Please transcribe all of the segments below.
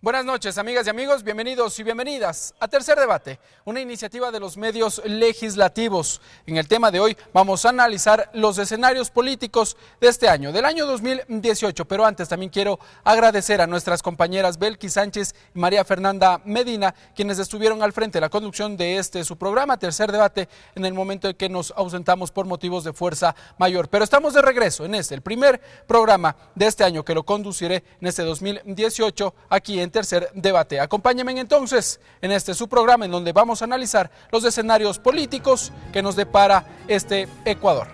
Buenas noches, amigas y amigos, bienvenidos y bienvenidas a Tercer Debate, una iniciativa de los medios legislativos. En el tema de hoy vamos a analizar los escenarios políticos de este año, del año 2018, pero antes también quiero agradecer a nuestras compañeras Belkis Sánchez y María Fernanda Medina, quienes estuvieron al frente de la conducción de su programa Tercer Debate, en el momento en que nos ausentamos por motivos de fuerza mayor. Pero estamos de regreso en el primer programa de este año que lo conduciré en este 2018 aquí en Tercer Debate. Acompáñenme entonces en su programa en donde vamos a analizar los escenarios políticos que nos depara este Ecuador.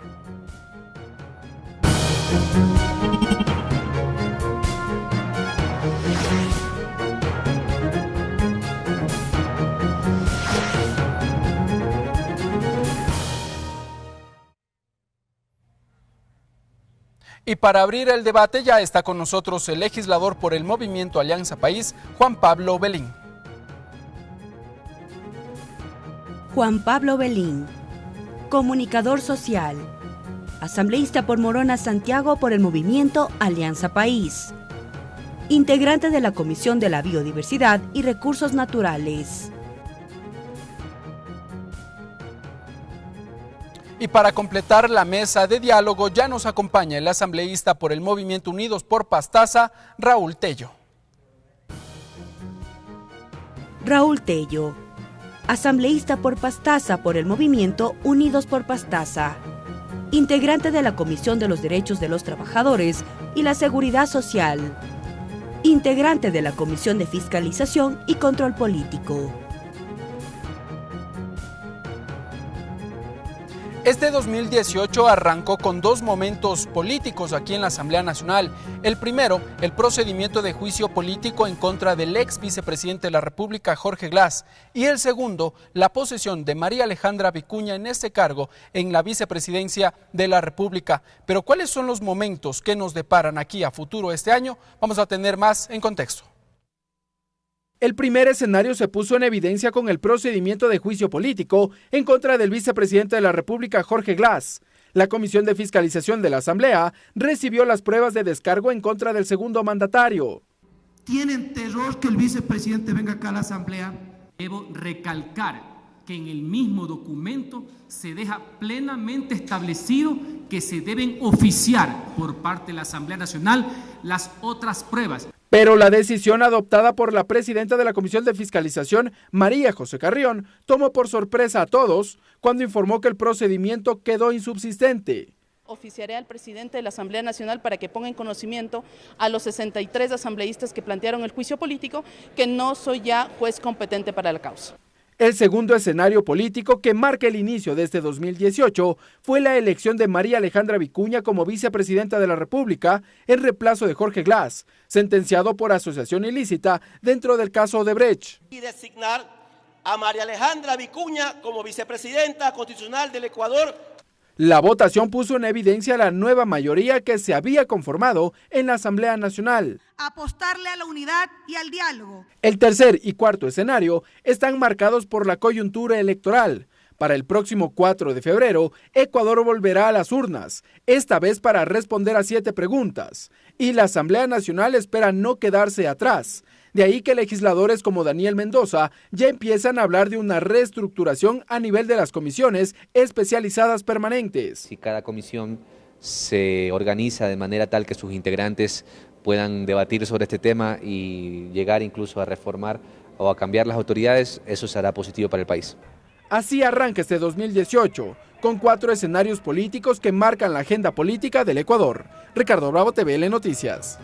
Y para abrir el debate ya está con nosotros el legislador por el Movimiento Alianza País, Juan Pablo Belín. Juan Pablo Belín, comunicador social, asambleísta por Morona Santiago por el Movimiento Alianza País, integrante de la Comisión de la Biodiversidad y Recursos Naturales. Y para completar la mesa de diálogo ya nos acompaña el asambleísta por el Movimiento Unidos por Pastaza, Raúl Tello. Raúl Tello, asambleísta por Pastaza por el Movimiento Unidos por Pastaza, integrante de la Comisión de los Derechos de los Trabajadores y la Seguridad Social, integrante de la Comisión de Fiscalización y Control Político. Este 2018 arrancó con dos momentos políticos aquí en la Asamblea Nacional. El primero, el procedimiento de juicio político en contra del ex vicepresidente de la República, Jorge Glass. Y el segundo, la posesión de María Alejandra Vicuña en este cargo en la vicepresidencia de la República. Pero ¿cuáles son los momentos que nos deparan aquí a futuro este año? Vamos a tener más en contexto. El primer escenario se puso en evidencia con el procedimiento de juicio político en contra del vicepresidente de la República, Jorge Glass. La Comisión de Fiscalización de la Asamblea recibió las pruebas de descargo en contra del segundo mandatario. ¿Tienen terror que el vicepresidente venga acá a la Asamblea? Debo recalcar que en el mismo documento se deja plenamente establecido que se deben oficiar por parte de la Asamblea Nacional las otras pruebas. Pero la decisión adoptada por la presidenta de la Comisión de Fiscalización, María José Carrión, tomó por sorpresa a todos cuando informó que el procedimiento quedó insubsistente. Oficiaré al presidente de la Asamblea Nacional para que ponga en conocimiento a los 63 asambleístas que plantearon el juicio político que no soy ya juez competente para la causa. El segundo escenario político que marca el inicio de este 2018 fue la elección de María Alejandra Vicuña como vicepresidenta de la República en reemplazo de Jorge Glass, sentenciado por asociación ilícita dentro del caso Odebrecht. Y designar a María Alejandra Vicuña como vicepresidenta constitucional del Ecuador. La votación puso en evidencia la nueva mayoría que se había conformado en la Asamblea Nacional. Apostarle a la unidad y al diálogo. El tercer y cuarto escenario están marcados por la coyuntura electoral. Para el próximo 4 de febrero, Ecuador volverá a las urnas, esta vez para responder a 7 preguntas. Y la Asamblea Nacional espera no quedarse atrás. De ahí que legisladores como Daniel Mendoza ya empiezan a hablar de una reestructuración a nivel de las comisiones especializadas permanentes. Si cada comisión se organiza de manera tal que sus integrantes puedan debatir sobre este tema y llegar incluso a reformar o a cambiar las autoridades, eso será positivo para el país. Así arranca este 2018, con 4 escenarios políticos que marcan la agenda política del Ecuador. Ricardo Bravo, TVL Noticias.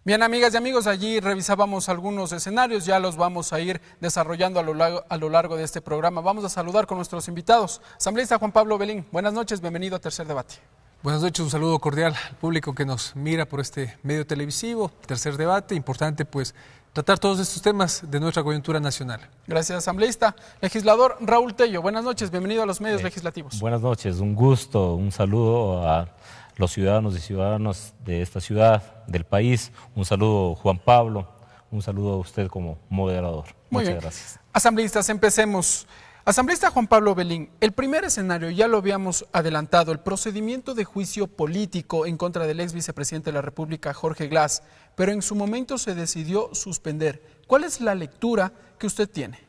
Bien, amigas y amigos, allí revisábamos algunos escenarios, ya los vamos a ir desarrollando a lo largo de este programa. Vamos a saludar con nuestros invitados. Asambleísta Juan Pablo Belín, buenas noches, bienvenido a Tercer Debate. Buenas noches, un saludo cordial al público que nos mira por este medio televisivo, Tercer Debate, importante pues tratar todos estos temas de nuestra coyuntura nacional. Gracias, asambleísta. Legislador Raúl Tello, buenas noches, bienvenido a los medios legislativos. Buenas noches, un gusto, un saludo a los ciudadanos y ciudadanas de esta ciudad, del país. Un saludo, Juan Pablo, un saludo a usted como moderador. Muchas gracias. Asambleístas, empecemos. Asambleísta Juan Pablo Belín, el primer escenario ya lo habíamos adelantado, el procedimiento de juicio político en contra del ex vicepresidente de la República, Jorge Glass, pero en su momento se decidió suspender. ¿Cuál es la lectura que usted tiene?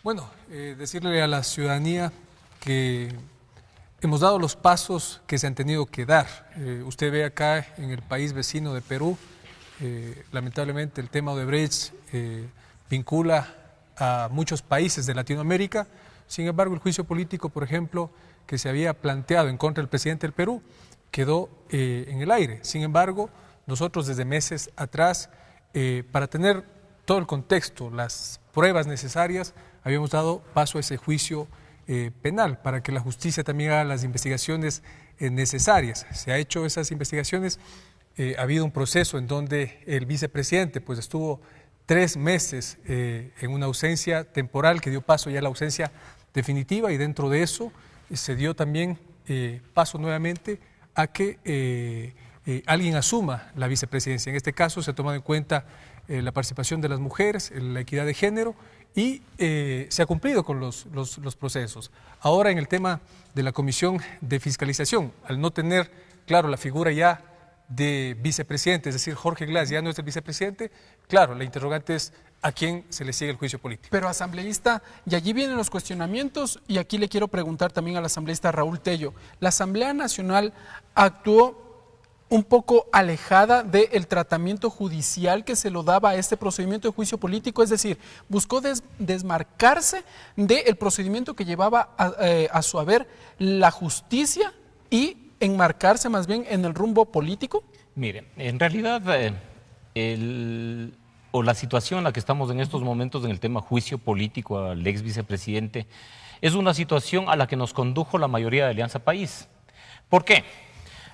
Bueno, decirle a la ciudadanía que hemos dado los pasos que se han tenido que dar. Usted ve acá en el país vecino de Perú, lamentablemente el tema de Odebrecht vincula a muchos países de Latinoamérica. Sin embargo, el juicio político, por ejemplo, que se había planteado en contra del presidente del Perú, quedó en el aire. Sin embargo, nosotros desde meses atrás, para tener todo el contexto, las pruebas necesarias, habíamos dado paso a ese juicio penal para que la justicia también haga las investigaciones necesarias. Se ha hecho esas investigaciones, ha habido un proceso en donde el vicepresidente pues estuvo 3 meses en una ausencia temporal que dio paso ya a la ausencia definitiva, y dentro de eso se dio también paso nuevamente a que alguien asuma la vicepresidencia. En este caso se ha tomado en cuenta la participación de las mujeres, la equidad de género, y se ha cumplido con los procesos. Ahora, en el tema de la Comisión de Fiscalización, al no tener, claro, la figura ya de vicepresidente, es decir, Jorge Glass ya no es el vicepresidente, claro, la interrogante es a quién se le sigue el juicio político. Pero asambleísta, y allí vienen los cuestionamientos, y aquí le quiero preguntar también al asambleísta Raúl Tello, ¿la Asamblea Nacional actuó un poco alejada del tratamiento judicial que se lo daba a este procedimiento de juicio político? Es decir, buscó desmarcarse del procedimiento que llevaba a su haber la justicia y enmarcarse más bien en el rumbo político? Mire, en realidad la situación en la que estamos en estos momentos en el tema juicio político al ex vicepresidente es una situación a la que nos condujo la mayoría de Alianza País. ¿Por qué?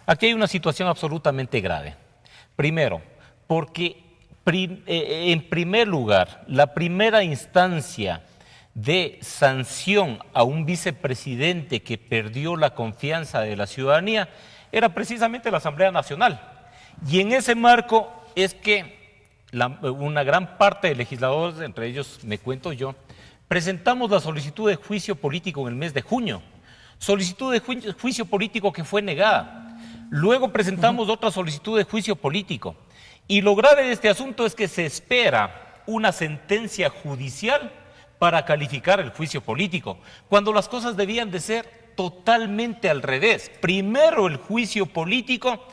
Aquí hay una situación absolutamente grave. Primero, porque en primer lugar, la primera instancia de sanción a un vicepresidente que perdió la confianza de la ciudadanía era precisamente la Asamblea Nacional. Y en ese marco es que una gran parte de legisladores, entre ellos me cuento yo, presentamos la solicitud de juicio político en el mes de junio. Solicitud de juicio político que fue negada. Luego presentamos otra solicitud de juicio político. Y lo grave de este asunto es que se espera una sentencia judicial para calificar el juicio político, cuando las cosas debían de ser totalmente al revés. Primero el juicio político,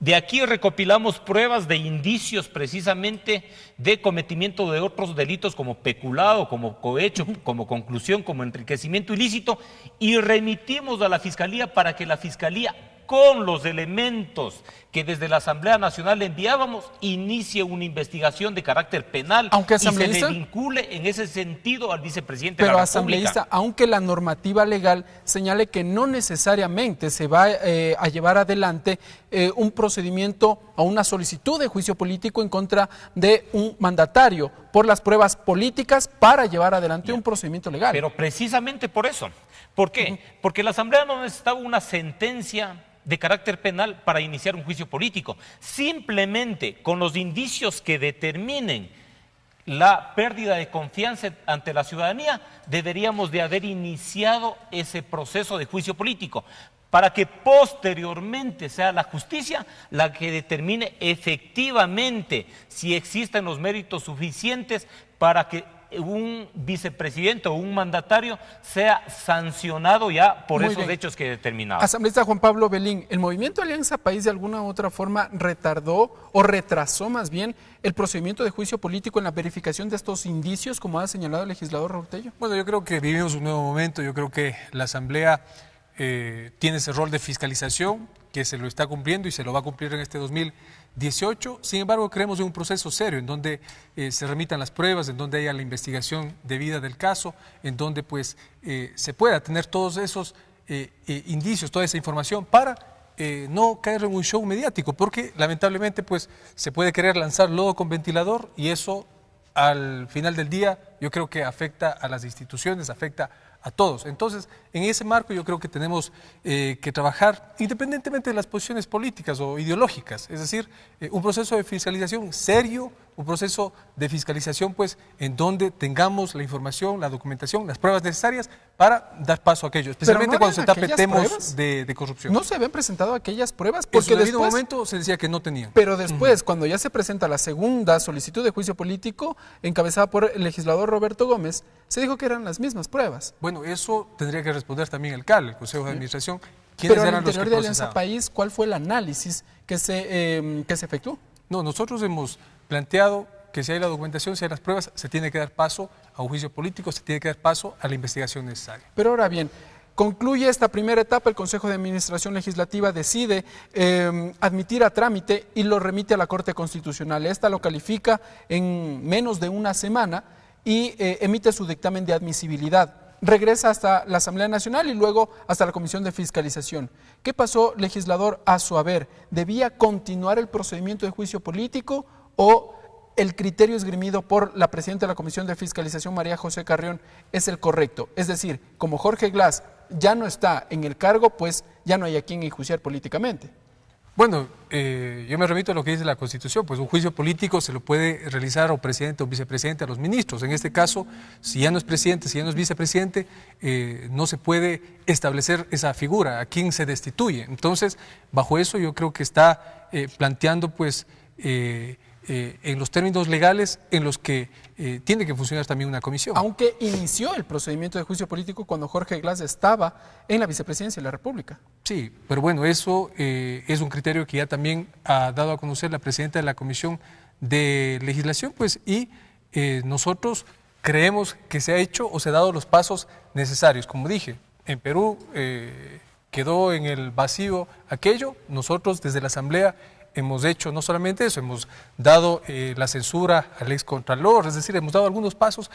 de aquí recopilamos pruebas de indicios precisamente de cometimiento de otros delitos como peculado, como cohecho, como conclusión, como enriquecimiento ilícito, y remitimos a la Fiscalía para que la Fiscalía, con los elementos que desde la Asamblea Nacional enviábamos, inicie una investigación de carácter penal y se le vincule en ese sentido al vicepresidente de la República. Pero asambleísta, aunque la normativa legal señale que no necesariamente se va a llevar adelante un procedimiento o una solicitud de juicio político en contra de un mandatario por las pruebas políticas para llevar adelante un procedimiento legal. Pero precisamente por eso. ¿Por qué? Porque la Asamblea no necesitaba una sentencia de carácter penal para iniciar un juicio político. Simplemente con los indicios que determinen la pérdida de confianza ante la ciudadanía, deberíamos de haber iniciado ese proceso de juicio político, para que posteriormente sea la justicia la que determine efectivamente si existen los méritos suficientes para que un vicepresidente o un mandatario sea sancionado ya por esos hechos que determinaba. Asambleísta Juan Pablo Belín, ¿el movimiento Alianza País de alguna u otra forma retardó o retrasó más bien el procedimiento de juicio político en la verificación de estos indicios, como ha señalado el legislador Raúl Tello? Bueno, yo creo que vivimos un nuevo momento. Yo creo que la Asamblea tiene ese rol de fiscalización que se lo está cumpliendo y se lo va a cumplir en este 2018. Sin embargo, creemos en un proceso serio en donde se remitan las pruebas, en donde haya la investigación debida del caso, en donde pues se pueda tener todos esos indicios, toda esa información para no caer en un show mediático, porque lamentablemente pues se puede querer lanzar lodo con ventilador y eso al final del día yo creo que afecta a las instituciones, afecta a todos. Entonces, en ese marco yo creo que tenemos que trabajar independientemente de las posiciones políticas o ideológicas, es decir, un proceso de fiscalización serio, un proceso de fiscalización pues en donde tengamos la información, la documentación, las pruebas necesarias para dar paso a aquello, especialmente cuando se tape temas de corrupción. ¿No se habían presentado aquellas pruebas? Porque en su debido momento se decía que no tenían. Pero después, cuando ya se presenta la segunda solicitud de juicio político, encabezada por el legislador Roberto Gómez, se dijo que eran las mismas pruebas. Bueno, eso tendría que responder también el CAL, el Consejo de Administración. Pero al interior de Alianza País, ¿cuál fue el análisis que se efectuó? No, nosotros hemos planteado que si hay la documentación, si hay las pruebas, se tiene que dar paso a un juicio político, se tiene que dar paso a la investigación necesaria. Pero ahora bien, concluye esta primera etapa, el Consejo de Administración Legislativa decide admitir a trámite y lo remite a la Corte Constitucional. Esta lo califica en menos de una semana y emite su dictamen de admisibilidad. Regresa hasta la Asamblea Nacional y luego hasta la Comisión de Fiscalización. ¿Qué pasó, legislador, a su haber? ¿Debía continuar el procedimiento de juicio político o el criterio esgrimido por la presidenta de la Comisión de Fiscalización, María José Carrión, es el correcto? Es decir, como Jorge Glass ya no está en el cargo, pues ya no hay a quien enjuiciar políticamente. Bueno, yo me remito a lo que dice la Constitución, pues un juicio político se lo puede realizar a un presidente o vicepresidente, a los ministros. En este caso, si ya no es presidente, si ya no es vicepresidente, no se puede establecer esa figura, a quién se destituye. Entonces, bajo eso yo creo que está planteando pues en los términos legales en los que tiene que funcionar también una comisión. Aunque inició el procedimiento de juicio político cuando Jorge Glass estaba en la vicepresidencia de la República. Sí, pero bueno, eso es un criterio que ya también ha dado a conocer la presidenta de la Comisión de Legislación, pues, y nosotros creemos que se ha hecho o se ha dado los pasos necesarios. Como dije, en Perú quedó en el vacío aquello, nosotros desde la Asamblea hemos hecho no solamente eso, hemos dado la censura al excontralor, es decir, hemos dado algunos pasos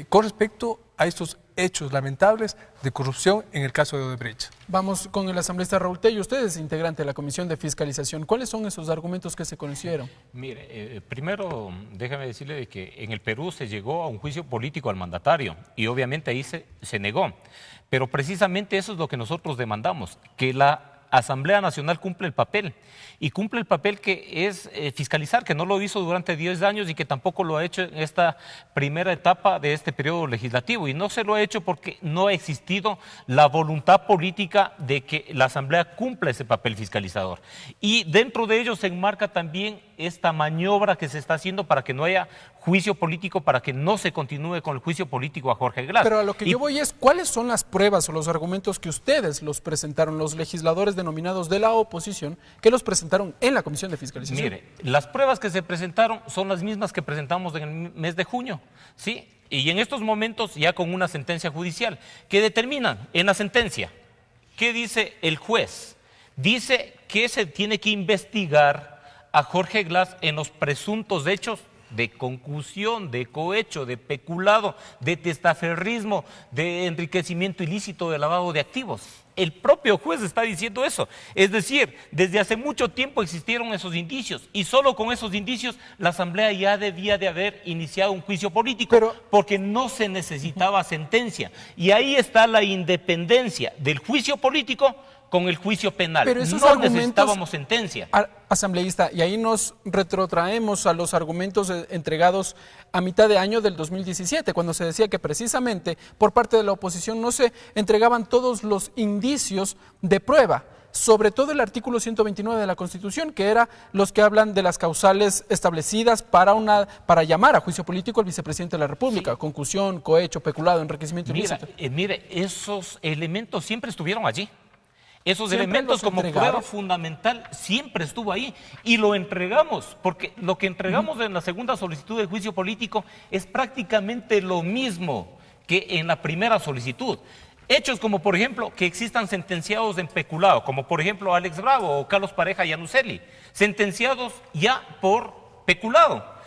con respecto a estos hechos lamentables de corrupción en el caso de Odebrecht. Vamos con el asambleísta Raúl Tello. Usted es integrante de la Comisión de Fiscalización. ¿Cuáles son esos argumentos que se conocieron? Mire, primero déjame decirle de que en el Perú se llegó a un juicio político al mandatario y obviamente ahí se negó. Pero precisamente eso es lo que nosotros demandamos, que la Asamblea Nacional cumple el papel, y cumple el papel que es fiscalizar, que no lo hizo durante 10 años y que tampoco lo ha hecho en esta primera etapa de este periodo legislativo, y no se lo ha hecho porque no ha existido la voluntad política de que la Asamblea cumpla ese papel fiscalizador. Y dentro de ello se enmarca también esta maniobra que se está haciendo para que no haya juicio político, para que no se continúe con el juicio político a Jorge Glass. Pero a lo que yo voy es, ¿cuáles son las pruebas o los argumentos que ustedes los presentaron, los legisladores denominados de la oposición, que los presentaron en la Comisión de Fiscalización? Mire, las pruebas que se presentaron son las mismas que presentamos en el mes de junio, ¿sí? Y en estos momentos ya con una sentencia judicial que determinan en la sentencia, ¿qué dice el juez? Dice que se tiene que investigar a Jorge Glass en los presuntos hechos de concusión, de cohecho, de peculado, de testaferrismo, de enriquecimiento ilícito, de lavado de activos. El propio juez está diciendo eso. Es decir, desde hace mucho tiempo existieron esos indicios y solo con esos indicios la Asamblea ya debía de haber iniciado un juicio político, porque no se necesitaba sentencia. Y ahí está la independencia del juicio político con el juicio penal. Pero esos no necesitábamos sentencia. Asambleísta, y ahí nos retrotraemos a los argumentos entregados a mitad de año del 2017, cuando se decía que precisamente por parte de la oposición no se entregaban todos los indicios de prueba, sobre todo el artículo 129 de la Constitución, que era los que hablan de las causales establecidas para llamar a juicio político al vicepresidente de la República, sí. Concusión, cohecho, peculado, enriquecimiento ilícito. Mire, esos elementos siempre estuvieron allí. Esos elementos como prueba fundamental siempre estuvo ahí y lo entregamos, porque lo que entregamos en la segunda solicitud de juicio político es prácticamente lo mismo que en la primera solicitud. Hechos como, por ejemplo, que existan sentenciados en peculado, como por ejemplo Alex Bravo o Carlos Pareja Yanuseli, sentenciados ya por peculado.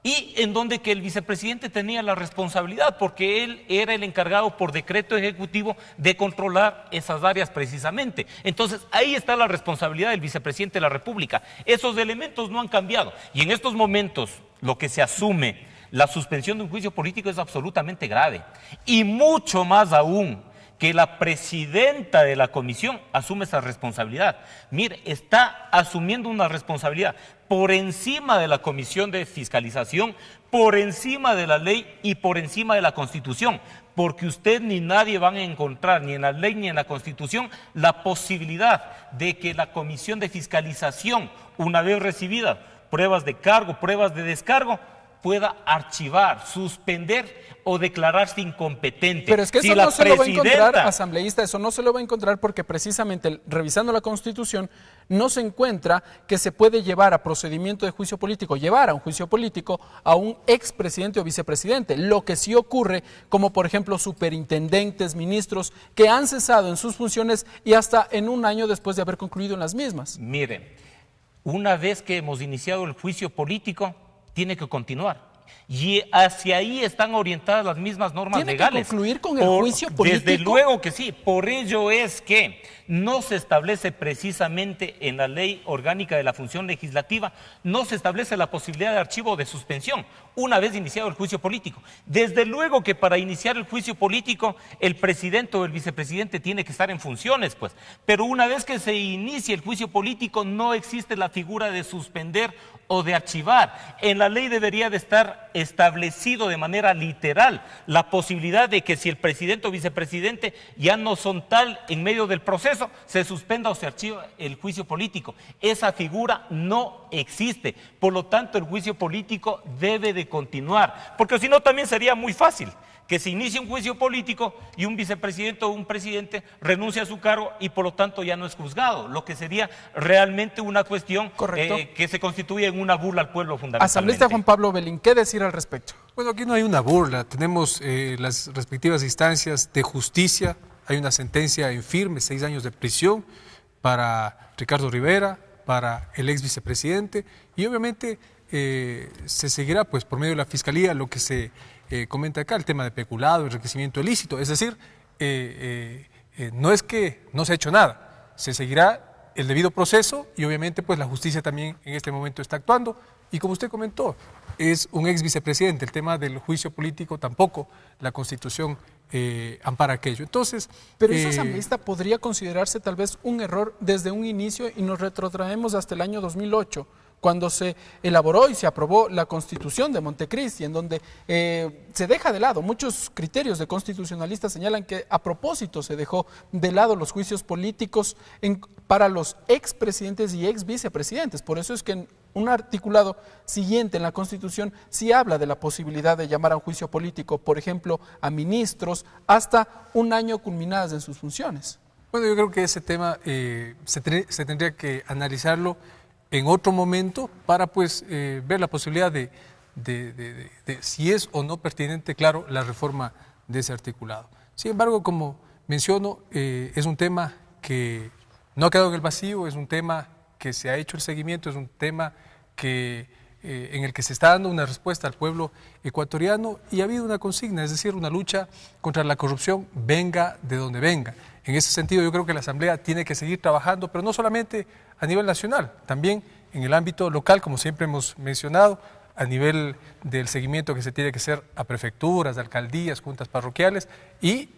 Y en donde que el vicepresidente tenía la responsabilidad, porque él era el encargado por decreto ejecutivo de controlar esas áreas precisamente. Entonces, ahí está la responsabilidad del vicepresidente de la República. Esos elementos no han cambiado. Y en estos momentos, lo que se asume la suspensión de un juicio político es absolutamente grave. Y mucho más aún, que la presidenta de la comisión asume esa responsabilidad. Mire, está asumiendo una responsabilidad por encima de la comisión de fiscalización, por encima de la ley y por encima de la Constitución, porque usted ni nadie van a encontrar, ni en la ley ni en la Constitución, la posibilidad de que la comisión de fiscalización, una vez recibidas pruebas de cargo, pruebas de descargo, pueda archivar, suspender o declararse incompetente. Pero es que eso no se lo va a encontrar, asambleísta, eso no se lo va a encontrar porque precisamente revisando la Constitución no se encuentra que se puede llevar a procedimiento de juicio político, llevar a un juicio político a un expresidente o vicepresidente. Lo que sí ocurre, como por ejemplo superintendentes, ministros, que han cesado en sus funciones y hasta en un año después de haber concluido en las mismas. Miren, una vez que hemos iniciado el juicio político, tiene que continuar. Y hacia ahí están orientadas las mismas normas legales. ¿Tiene que concluir con el juicio político? Desde luego que sí. Por ello es que no se establece precisamente en la ley orgánica de la función legislativa, no se establece la posibilidad de archivo o de suspensión una vez iniciado el juicio político. Desde luego que para iniciar el juicio político el presidente o el vicepresidente tiene que estar en funciones, pues. Pero una vez que se inicie el juicio político no existe la figura de suspender o de archivar. En la ley debería de estar establecido de manera literal la posibilidad de que si el presidente o vicepresidente ya no son tal en medio del proceso, se suspenda o se archiva el juicio político. Esa figura no existe. Por lo tanto, el juicio político debe de continuar, porque si no también sería muy fácil que se inicie un juicio político y un vicepresidente o un presidente renuncia a su cargo y por lo tanto ya no es juzgado, lo que sería realmente una cuestión que se constituye en una burla al pueblo fundamentalmente. Asambleísta Juan Pablo Belín, ¿qué decir al respecto? Bueno, aquí no hay una burla, tenemos las respectivas instancias de justicia, hay una sentencia en firme, 6 años de prisión para Ricardo Rivera, para el ex vicepresidente y obviamente se seguirá pues por medio de la Fiscalía lo que se comenta acá, el tema de peculado, enriquecimiento ilícito, es decir, no es que no se ha hecho nada, se seguirá el debido proceso y obviamente pues la justicia también en este momento está actuando y como usted comentó, es un ex vicepresidente, el tema del juicio político tampoco la Constitución ampara aquello. Entonces, pero eso, asambleísta, podría considerarse tal vez un error desde un inicio y nos retrotraemos hasta el año 2008, cuando se elaboró y se aprobó la Constitución de Montecristi, en donde se deja de lado, muchos criterios de constitucionalistas señalan que a propósito se dejó de lado los juicios políticos para los expresidentes y ex vicepresidentes. Por eso es que en un articulado siguiente en la Constitución sí habla de la posibilidad de llamar a un juicio político, por ejemplo, a ministros hasta un año culminadas en sus funciones. Bueno, yo creo que ese tema se tendría que analizarlo en otro momento para pues ver la posibilidad de si es o no pertinente, claro, la reforma de ese articulado. Sin embargo, como menciono, es un tema que no ha quedado en el vacío, es un tema que se ha hecho el seguimiento, es un tema que, en el que se está dando una respuesta al pueblo ecuatoriano y ha habido una consigna, es decir, una lucha contra la corrupción, venga de donde venga. En ese sentido yo creo que la Asamblea tiene que seguir trabajando, pero no solamente a nivel nacional, también en el ámbito local, como siempre hemos mencionado, a nivel del seguimiento que se tiene que hacer a prefecturas, alcaldías, juntas parroquiales y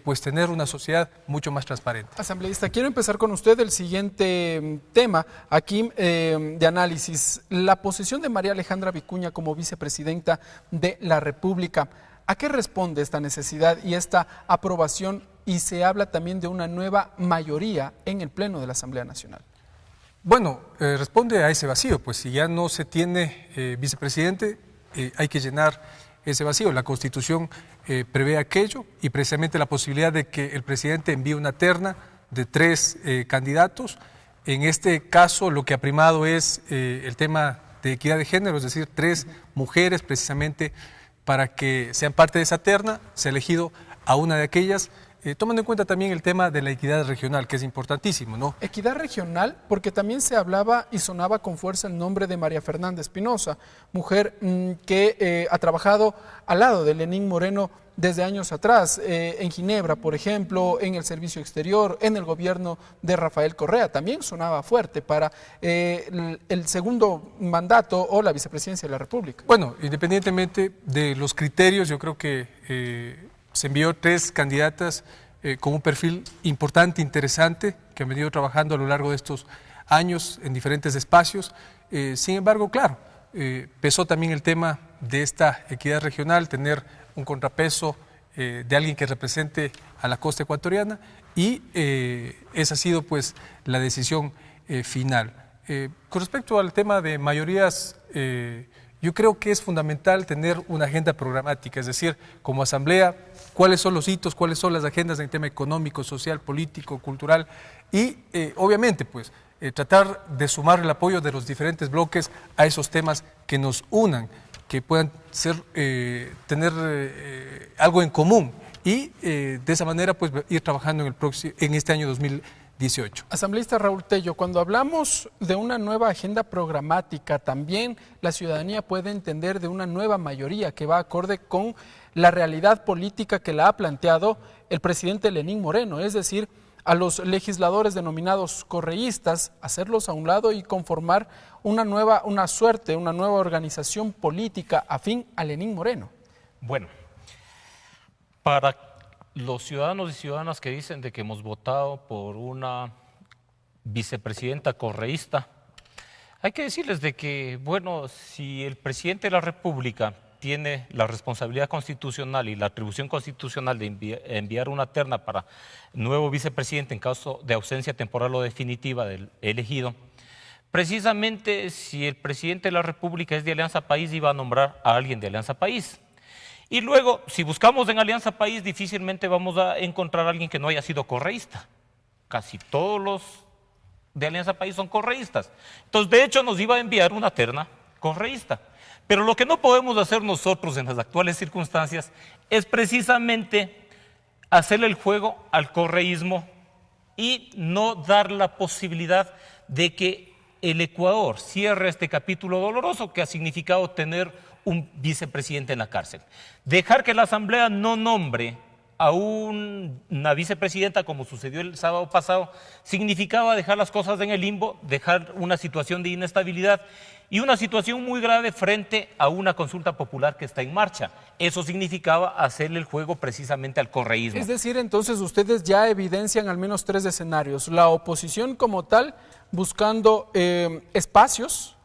pues tener una sociedad mucho más transparente. Asambleísta, quiero empezar con usted el siguiente tema aquí de análisis, la posición de María Alejandra Vicuña como vicepresidenta de la República. ¿A qué responde esta necesidad y esta aprobación? Y se habla también de una nueva mayoría en el Pleno de la Asamblea Nacional. Bueno, responde a ese vacío, pues si ya no se tiene vicepresidente, hay que llenar ese vacío. La Constitución prevé aquello y precisamente la posibilidad de que el presidente envíe una terna de 3 candidatos. En este caso lo que ha primado es el tema de equidad de género, es decir, 3 mujeres precisamente para que sean parte de esa terna. Se ha elegido a una de aquellas tomando en cuenta también el tema de la equidad regional, que es importantísimo, ¿no? Equidad regional, porque también se hablaba y sonaba con fuerza el nombre de María Fernanda Espinosa, mujer que ha trabajado al lado de Lenín Moreno desde años atrás, en Ginebra, por ejemplo, en el Servicio Exterior, en el gobierno de Rafael Correa. También sonaba fuerte para el segundo mandato o la vicepresidencia de la República. Bueno, independientemente de los criterios, yo creo que se envió 3 candidatas con un perfil importante, interesante, que han venido trabajando a lo largo de estos años en diferentes espacios. Sin embargo, claro, pesó también el tema de esta equidad regional, tener un contrapeso de alguien que represente a la costa ecuatoriana, y esa ha sido pues la decisión final. Con respecto al tema de mayorías, yo creo que es fundamental tener una agenda programática, es decir, como asamblea, cuáles son los hitos, cuáles son las agendas en el tema económico, social, político, cultural, y obviamente pues tratar de sumar el apoyo de los diferentes bloques a esos temas que nos unan, que puedan ser, tener algo en común, y de esa manera pues ir trabajando en este año 2018. Asambleísta Raúl Tello, cuando hablamos de una nueva agenda programática, también la ciudadanía puede entender de una nueva mayoría que va acorde con la realidad política que la ha planteado el presidente Lenín Moreno, es decir, a los legisladores denominados correístas, hacerlos a un lado y conformar una nueva organización política afín a Lenín Moreno. Bueno, para los ciudadanos y ciudadanas que dicen de que hemos votado por una vicepresidenta correísta, hay que decirles de que, bueno, si el presidente de la República tiene la responsabilidad constitucional y la atribución constitucional de enviar una terna para nuevo vicepresidente en caso de ausencia temporal o definitiva del elegido, precisamente si el presidente de la República es de Alianza País, iba a nombrar a alguien de Alianza País. Y luego, si buscamos en Alianza País, difícilmente vamos a encontrar a alguien que no haya sido correísta. Casi todos los de Alianza País son correístas. Entonces, de hecho, nos iba a enviar una terna correísta. Pero lo que no podemos hacer nosotros en las actuales circunstancias es precisamente hacerle el juego al correísmo y no dar la posibilidad de que el Ecuador cierre este capítulo doloroso que ha significado tener un vicepresidente en la cárcel. Dejar que la Asamblea no nombre a una vicepresidenta, como sucedió el sábado pasado, significaba dejar las cosas en el limbo, dejar una situación de inestabilidad y una situación muy grave frente a una consulta popular que está en marcha. Eso significaba hacerle el juego precisamente al correísmo. Es decir, entonces ustedes ya evidencian al menos 3 escenarios. La oposición como tal, buscando espacios,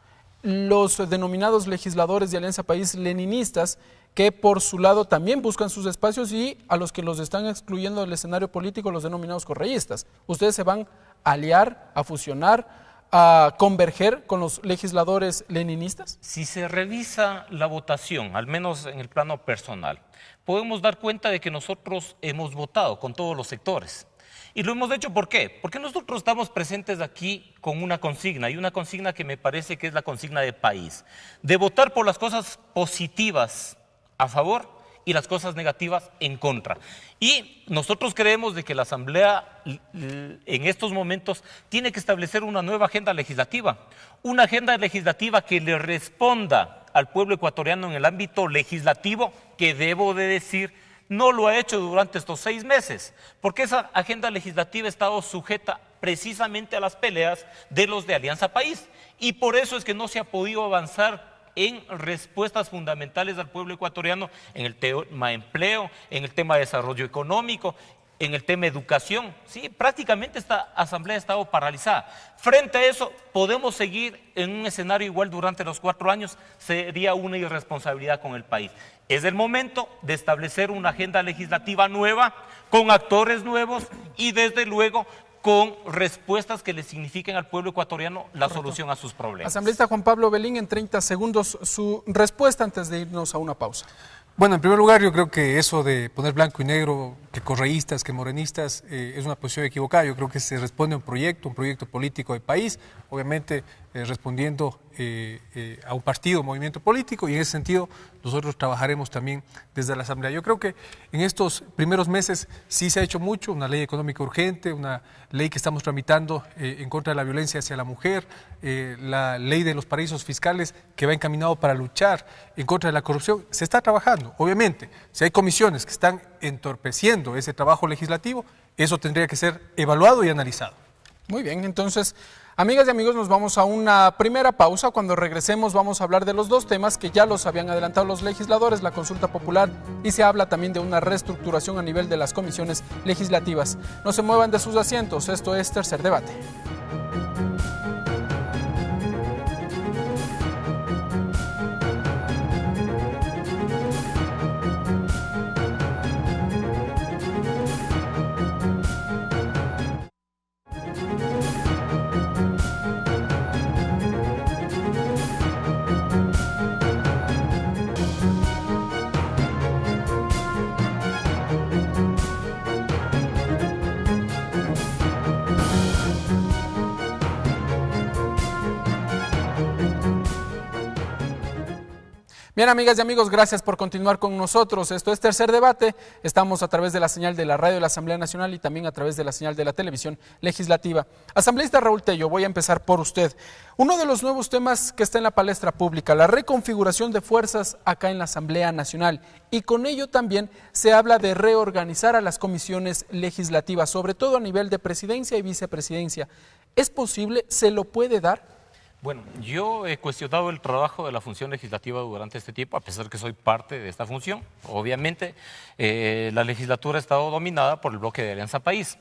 los denominados legisladores de Alianza País leninistas, que por su lado también buscan sus espacios, y a los que los están excluyendo del escenario político los denominados correístas. ¿Ustedes se van a aliar, a fusionar, a converger con los legisladores leninistas? Si se revisa la votación, al menos en el plano personal, podemos dar cuenta de que nosotros hemos votado con todos los sectores. Y lo hemos hecho, ¿por qué? Porque nosotros estamos presentes aquí con una consigna, y una consigna que me parece que es la consigna de país, de votar por las cosas positivas a favor y las cosas negativas en contra. Y nosotros creemos de que la Asamblea en estos momentos tiene que establecer una nueva agenda legislativa que le responda al pueblo ecuatoriano en el ámbito legislativo, que debo de decir no lo ha hecho durante estos 6 meses, porque esa agenda legislativa ha estado sujeta precisamente a las peleas de los de Alianza País, y por eso es que no se ha podido avanzar en respuestas fundamentales al pueblo ecuatoriano, en el tema empleo, en el tema de desarrollo económico, en el tema educación. Sí, prácticamente esta asamblea ha estado paralizada. Frente a eso, podemos seguir en un escenario igual durante los 4 años, sería una irresponsabilidad con el país. Es el momento de establecer una agenda legislativa nueva, con actores nuevos y desde luego con respuestas que le signifiquen al pueblo ecuatoriano la solución a sus problemas. Asambleísta Juan Pablo Belín, en 30 segundos su respuesta antes de irnos a una pausa. Bueno, en primer lugar, yo creo que eso de poner blanco y negro que correístas, que morenistas, es una posición equivocada. Yo creo que se responde a un proyecto político de país, obviamente respondiendo a un partido, un movimiento político, y en ese sentido nosotros trabajaremos también desde la Asamblea. Yo creo que en estos primeros meses sí se ha hecho mucho, una ley económica urgente, una ley que estamos tramitando en contra de la violencia hacia la mujer, la ley de los paraísos fiscales que va encaminado para luchar en contra de la corrupción. Se está trabajando, obviamente. Si hay comisiones que están entorpeciendo ese trabajo legislativo, eso tendría que ser evaluado y analizado. Muy bien, entonces, amigas y amigos, nos vamos a una primera pausa. Cuando regresemos vamos a hablar de los dos temas que ya los habían adelantado los legisladores, la consulta popular, y se habla también de una reestructuración a nivel de las comisiones legislativas. No se muevan de sus asientos, esto es Tercer Debate. Bien, amigas y amigos, gracias por continuar con nosotros. Esto es Tercer Debate. Estamos a través de la señal de la radio de la Asamblea Nacional y también a través de la señal de la televisión legislativa. Asambleísta Raúl Tello, voy a empezar por usted. Uno de los nuevos temas que está en la palestra pública, la reconfiguración de fuerzas acá en la Asamblea Nacional. Y con ello también se habla de reorganizar a las comisiones legislativas, sobre todo a nivel de presidencia y vicepresidencia. ¿Es posible? ¿Se lo puede dar? Bueno, yo he cuestionado el trabajo de la función legislativa durante este tiempo, a pesar que soy parte de esta función. Obviamente, la legislatura ha estado dominada por el bloque de Alianza País.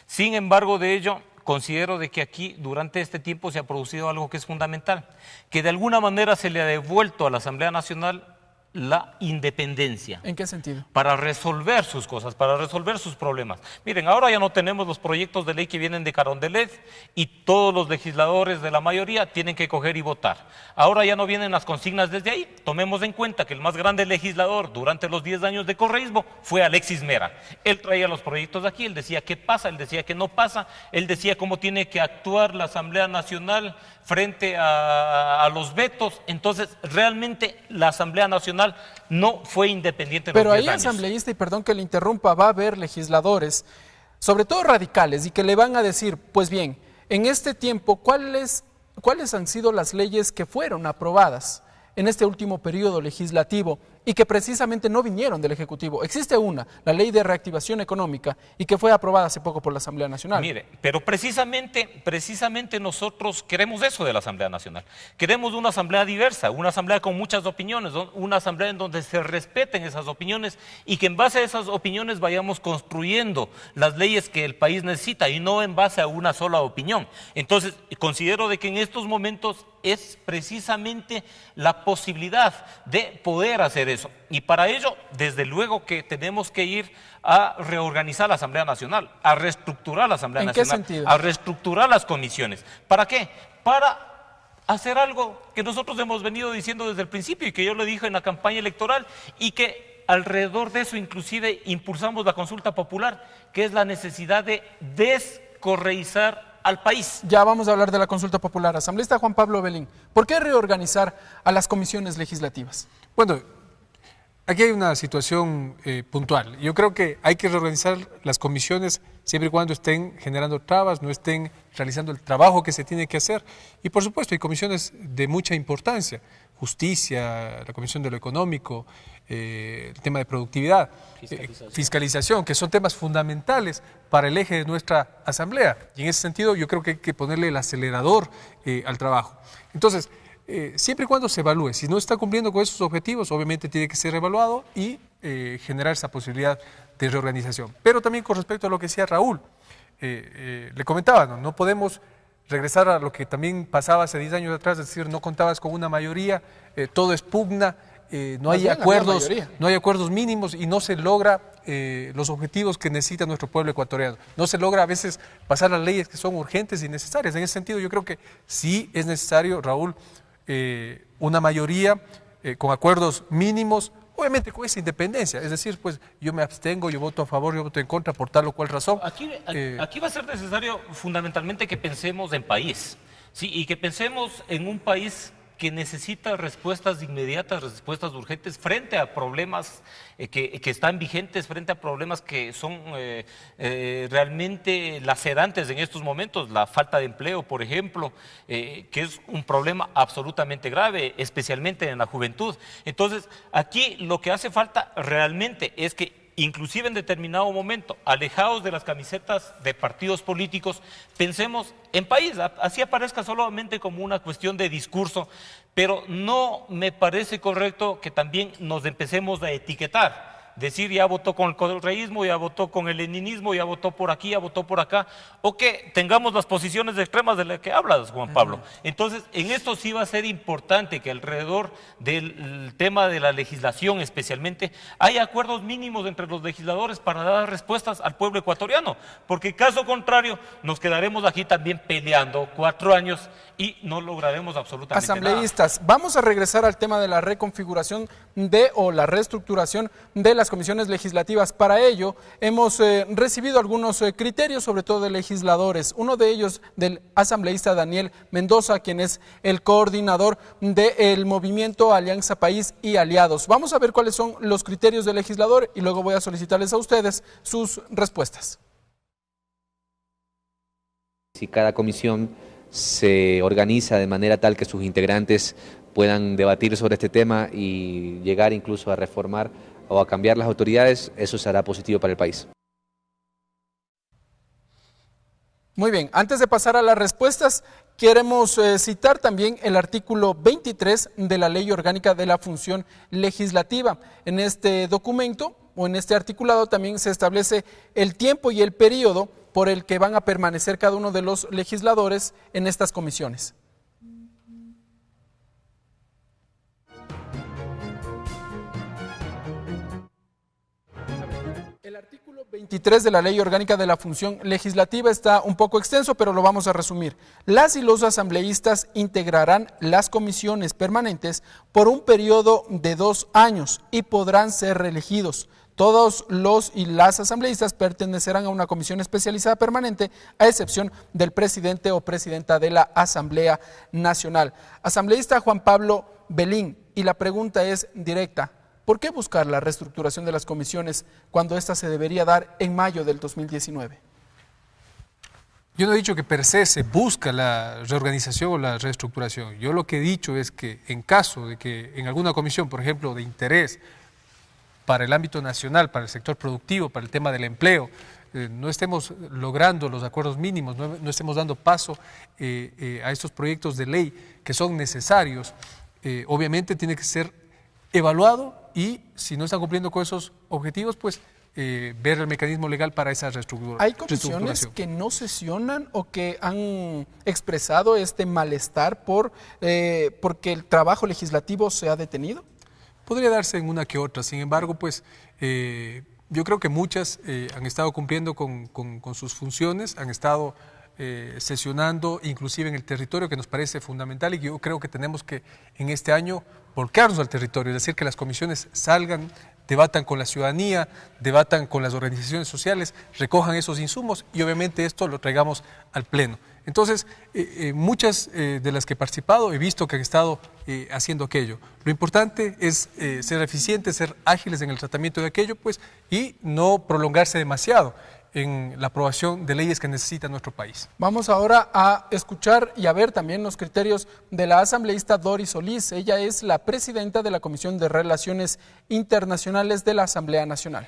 Sin embargo, de ello, considero de que aquí, durante este tiempo, se ha producido algo que es fundamental, que de alguna manera se le ha devuelto a la Asamblea Nacional la independencia. ¿En qué sentido? Para resolver sus cosas, para resolver sus problemas. Miren, ahora ya no tenemos los proyectos de ley que vienen de Carondelet y todos los legisladores de la mayoría tienen que coger y votar. Ahora ya no vienen las consignas desde ahí. Tomemos en cuenta que el más grande legislador durante los 10 años de correísmo fue Alexis Mera. Él traía los proyectos de aquí, él decía qué pasa, él decía qué no pasa, él decía cómo tiene que actuar la Asamblea Nacional frente a los vetos. Entonces, realmente la Asamblea Nacional no fue independiente. Pero ahí, asambleísta, y perdón que le interrumpa, va a haber legisladores, sobre todo radicales, y que le van a decir, pues bien, en este tiempo, ¿cuáles han sido las leyes que fueron aprobadas en este último periodo legislativo y que precisamente no vinieron del Ejecutivo? Existe una, la Ley de Reactivación Económica, y que fue aprobada hace poco por la Asamblea Nacional. Mire, pero precisamente nosotros queremos eso de la Asamblea Nacional. Queremos una asamblea diversa, una asamblea con muchas opiniones, una asamblea en donde se respeten esas opiniones y que en base a esas opiniones vayamos construyendo las leyes que el país necesita y no en base a una sola opinión. Entonces, considero de que en estos momentos es precisamente la posibilidad de poder hacer eso. Y para ello, desde luego que tenemos que ir a reorganizar la Asamblea Nacional, a reestructurar la Asamblea Nacional. ¿En qué sentido? A reestructurar las comisiones. ¿Para qué? Para hacer algo que nosotros hemos venido diciendo desde el principio y que yo le dije en la campaña electoral y que alrededor de eso inclusive impulsamos la consulta popular, que es la necesidad de descorreizar al país. Ya vamos a hablar de la consulta popular. Asambleísta Juan Pablo Belín, ¿por qué reorganizar a las comisiones legislativas? Bueno, aquí hay una situación puntual. Yo creo que hay que reorganizar las comisiones siempre y cuando estén generando trabas, no estén realizando el trabajo que se tiene que hacer. Y por supuesto hay comisiones de mucha importancia, justicia, la comisión de lo económico, el tema de productividad, fiscalización, que son temas fundamentales para el eje de nuestra asamblea. Y en ese sentido yo creo que hay que ponerle el acelerador al trabajo. Entonces, siempre y cuando se evalúe, si no está cumpliendo con esos objetivos, obviamente tiene que ser evaluado y generar esa posibilidad de reorganización. Pero también con respecto a lo que decía Raúl, le comentaba, no podemos regresar a lo que también pasaba hace 10 años atrás, es decir, no contabas con una mayoría, todo es pugna, no hay acuerdos mínimos y no se logra los objetivos que necesita nuestro pueblo ecuatoriano. No se logra a veces pasar las leyes que son urgentes y necesarias. En ese sentido yo creo que sí es necesario, Raúl, una mayoría con acuerdos mínimos obviamente con esa independencia, es decir, pues yo me abstengo, yo voto a favor, yo voto en contra por tal o cual razón. Aquí va a ser necesario fundamentalmente que pensemos en país, ¿sí? Y que pensemos en un país que necesita respuestas inmediatas, respuestas urgentes frente a problemas que están vigentes, frente a problemas que son realmente lacerantes en estos momentos, la falta de empleo, por ejemplo, que es un problema absolutamente grave, especialmente en la juventud. Entonces, aquí lo que hace falta realmente es que inclusive en determinado momento, alejados de las camisetas de partidos políticos, pensemos en país, así aparezca solamente como una cuestión de discurso, pero no me parece correcto que también nos empecemos a etiquetar. Decir ya votó con el correísmo, ya votó con el leninismo, ya votó por aquí, ya votó por acá, o que tengamos las posiciones extremas de las que hablas, Juan Pablo. Entonces, en esto sí va a ser importante que alrededor del tema de la legislación especialmente, haya acuerdos mínimos entre los legisladores para dar respuestas al pueblo ecuatoriano, porque caso contrario nos quedaremos aquí también peleando 4 años y no lograremos absolutamente nada. Asambleístas, vamos a regresar al tema de la reconfiguración o la reestructuración de las comisiones legislativas. Para ello hemos recibido algunos criterios, sobre todo de legisladores. Uno de ellos del asambleísta Daniel Mendoza, quien es el coordinador del movimiento Alianza País y Aliados. Vamos a ver cuáles son los criterios del legislador y luego voy a solicitarles a ustedes sus respuestas. Si cada comisión se organiza de manera tal que sus integrantes puedan debatir sobre este tema y llegar incluso a reformar o a cambiar las autoridades, eso será positivo para el país. Muy bien, antes de pasar a las respuestas, queremos citar también el artículo 23 de la Ley Orgánica de la Función Legislativa. En este documento o en este articulado también se establece el tiempo y el periodo por el que van a permanecer cada uno de los legisladores en estas comisiones. El artículo 23 de la Ley Orgánica de la Función Legislativa está un poco extenso, pero lo vamos a resumir. Las y los asambleístas integrarán las comisiones permanentes por un periodo de 2 años y podrán ser reelegidos. Todos los y las asambleístas pertenecerán a una comisión especializada permanente, a excepción del presidente o presidenta de la Asamblea Nacional. Asambleísta Juan Pablo Belín, y la pregunta es directa. ¿Por qué buscar la reestructuración de las comisiones cuando esta se debería dar en mayo del 2019? Yo no he dicho que per se se busca la reorganización o la reestructuración. Yo lo que he dicho es que en caso de que en alguna comisión, por ejemplo, de interés para el ámbito nacional, para el sector productivo, para el tema del empleo, no estemos logrando los acuerdos mínimos, no estemos dando paso a estos proyectos de ley que son necesarios, obviamente tiene que ser evaluado y si no están cumpliendo con esos objetivos, pues ver el mecanismo legal para esa reestructuración. ¿Hay comisiones que no sesionan o que han expresado este malestar porque el trabajo legislativo se ha detenido? Podría darse en una que otra, sin embargo, pues yo creo que muchas han estado cumpliendo con sus funciones, han estado sesionando inclusive en el territorio, que nos parece fundamental, y yo creo que tenemos que en este año volcarnos al territorio, es decir, que las comisiones salgan, debatan con la ciudadanía, debatan con las organizaciones sociales, recojan esos insumos y obviamente esto lo traigamos al Pleno. Entonces, muchas de las que he participado he visto que han estado haciendo aquello. Lo importante es ser eficientes, ser ágiles en el tratamiento de aquello, pues, y no prolongarse demasiado en la aprobación de leyes que necesita nuestro país. Vamos ahora a escuchar y a ver también los criterios de la asambleísta Doris Solís. Ella es la presidenta de la Comisión de Relaciones Internacionales de la Asamblea Nacional.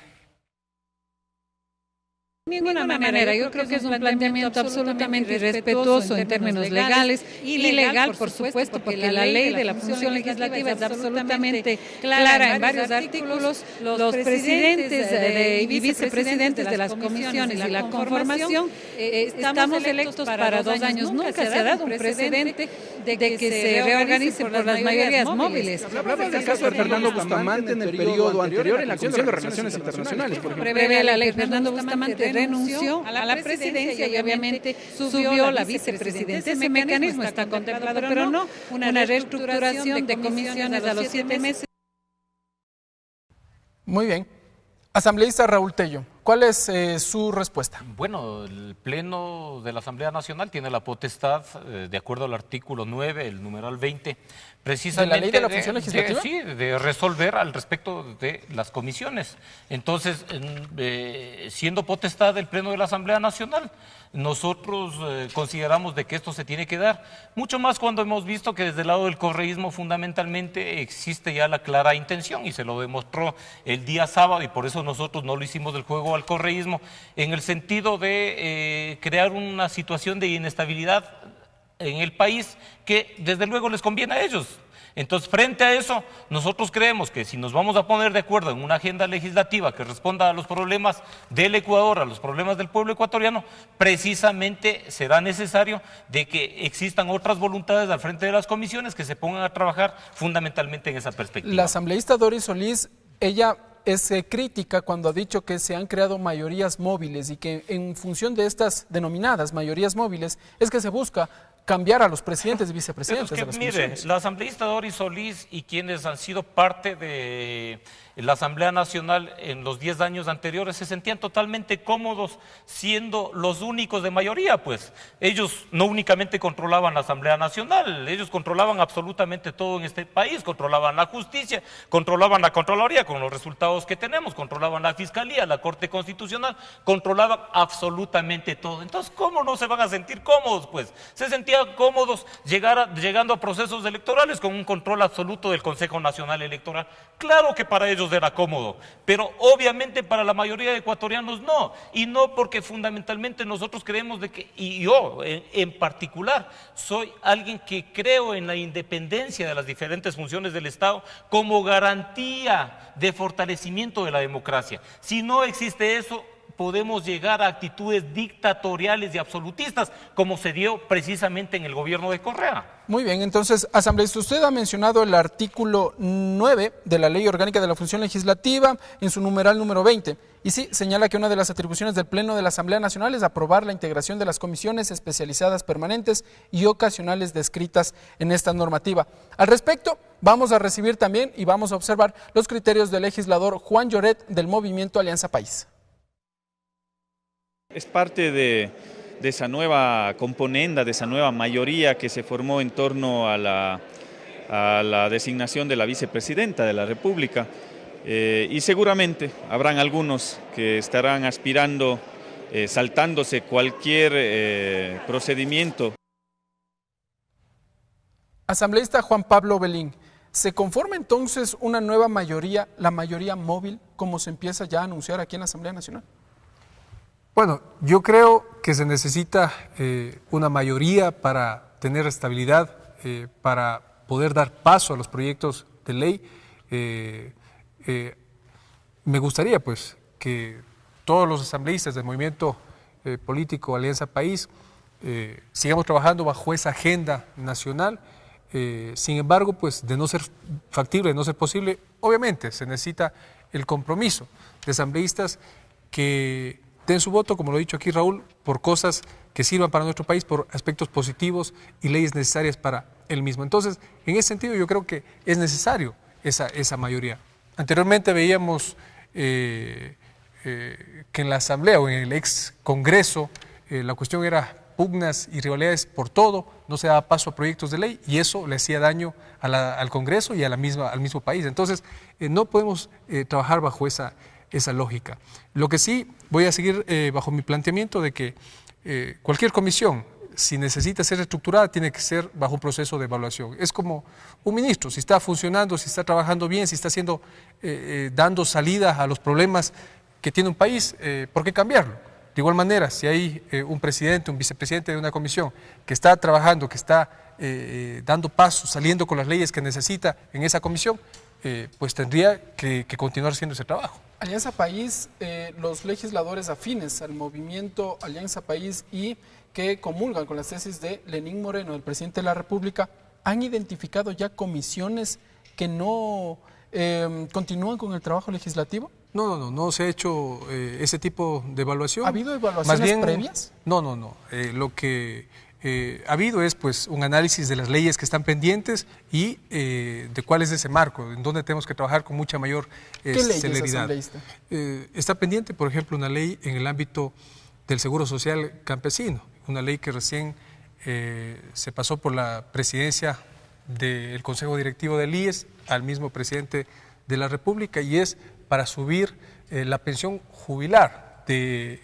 De ninguna manera, yo creo que es un planteamiento absolutamente irrespetuoso en términos legales, ilegal, por supuesto, porque la ley de la función legislativa es absolutamente clara en varios artículos. Los presidentes y vicepresidentes de las comisiones y la conformación estamos electos para 2 años. Nunca se ha dado un precedente de que se reorganice por las mayorías móviles. Hablaba del caso de Fernando Bustamante en el periodo anterior en la Comisión de Relaciones Internacionales, por ejemplo. Prevé la ley. Fernando Bustamante renunció a la presidencia y obviamente subió la vicepresidencia. Ese mecanismo está contemplado, pero no una reestructuración de comisiones a los 7 meses. Muy bien. Asambleísta Raúl Tello, ¿cuál es su respuesta? Bueno, el Pleno de la Asamblea Nacional tiene la potestad, de acuerdo al artículo 9, el numeral 20, precisamente ¿de la ley de la función legislativa? Sí, de resolver al respecto de las comisiones. Entonces, siendo potestad del Pleno de la Asamblea Nacional, nosotros consideramos de que esto se tiene que dar, mucho más cuando hemos visto que desde el lado del correísmo fundamentalmente existe ya la clara intención, y se lo demostró el día sábado, y por eso nosotros no lo hicimos del juego al correísmo, en el sentido de crear una situación de inestabilidad en el país que desde luego les conviene a ellos. Entonces, frente a eso, nosotros creemos que si nos vamos a poner de acuerdo en una agenda legislativa que responda a los problemas del Ecuador, a los problemas del pueblo ecuatoriano, precisamente será necesario de que existan otras voluntades al frente de las comisiones que se pongan a trabajar fundamentalmente en esa perspectiva. La asambleísta Doris Solís, ella es crítica cuando ha dicho que se han creado mayorías móviles y que en función de estas denominadas mayorías móviles es que se busca cambiar a los presidentes y vicepresidentes de las comisiones. Mire, la asambleísta Doris Solís y quienes han sido parte de la Asamblea Nacional en los 10 años anteriores se sentían totalmente cómodos siendo los únicos de mayoría, pues. Ellos no únicamente controlaban la Asamblea Nacional, ellos controlaban absolutamente todo en este país, controlaban la justicia, controlaban la Contraloría con los resultados que tenemos, controlaban la Fiscalía, la Corte Constitucional, controlaban absolutamente todo. Entonces, ¿cómo no se van a sentir cómodos, pues? Se sentían cómodos llegando a procesos electorales con un control absoluto del Consejo Nacional Electoral. Claro que para ellos era cómodo, pero obviamente para la mayoría de ecuatorianos no, y no porque fundamentalmente nosotros creemos de que, y yo en particular, soy alguien que creo en la independencia de las diferentes funciones del Estado como garantía de fortalecimiento de la democracia. Si no existe eso, podemos llegar a actitudes dictatoriales y absolutistas, como se dio precisamente en el gobierno de Correa. Muy bien, entonces, asambleísta, usted ha mencionado el artículo 9 de la Ley Orgánica de la Función Legislativa en su numeral número 20, y sí, señala que una de las atribuciones del Pleno de la Asamblea Nacional es aprobar la integración de las comisiones especializadas permanentes y ocasionales descritas en esta normativa. Al respecto, vamos a recibir también y vamos a observar los criterios del legislador Juan Lloret del Movimiento Alianza País. Es parte de esa nueva componenda, de esa nueva mayoría que se formó en torno a la designación de la vicepresidenta de la República, y seguramente habrán algunos que estarán aspirando, saltándose cualquier procedimiento. Asambleísta Juan Pablo Belín, ¿se conforma entonces una nueva mayoría, la mayoría móvil, como se empieza ya a anunciar aquí en la Asamblea Nacional? Bueno, yo creo que se necesita una mayoría para tener estabilidad, para poder dar paso a los proyectos de ley. Me gustaría pues que todos los asambleístas del movimiento político Alianza País sigamos trabajando bajo esa agenda nacional. Sin embargo, pues de no ser factible, de no ser posible, obviamente se necesita el compromiso de asambleístas que den su voto, como lo ha dicho aquí Raúl, por cosas que sirvan para nuestro país, por aspectos positivos y leyes necesarias para el mismo. Entonces, en ese sentido yo creo que es necesario esa mayoría. Anteriormente veíamos que en la Asamblea o en el ex Congreso la cuestión era pugnas y rivalidades por todo, no se daba paso a proyectos de ley y eso le hacía daño al Congreso y al mismo país. Entonces, no podemos trabajar bajo esa lógica. Lo que sí voy a seguir bajo mi planteamiento de que cualquier comisión, si necesita ser estructurada, tiene que ser bajo un proceso de evaluación. Es como un ministro, si está funcionando, si está trabajando bien, si está dando salida a los problemas que tiene un país, ¿por qué cambiarlo? De igual manera, si hay un presidente, un vicepresidente de una comisión que está trabajando, que está dando pasos, saliendo con las leyes que necesita en esa comisión, pues tendría que continuar haciendo ese trabajo. Alianza País, los legisladores afines al movimiento Alianza País y que comulgan con las tesis de Lenín Moreno, el presidente de la República, ¿han identificado ya comisiones que no continúan con el trabajo legislativo? No se ha hecho ese tipo de evaluación. ¿Ha habido evaluaciones previas? No. Lo que ha habido es pues un análisis de las leyes que están pendientes y de cuál es ese marco, en donde tenemos que trabajar con mucha mayor celeridad. Está pendiente, por ejemplo, una ley en el ámbito del Seguro Social Campesino, una ley que recién se pasó por la presidencia del Consejo Directivo del IES al mismo presidente de la República, y es para subir la pensión jubilar de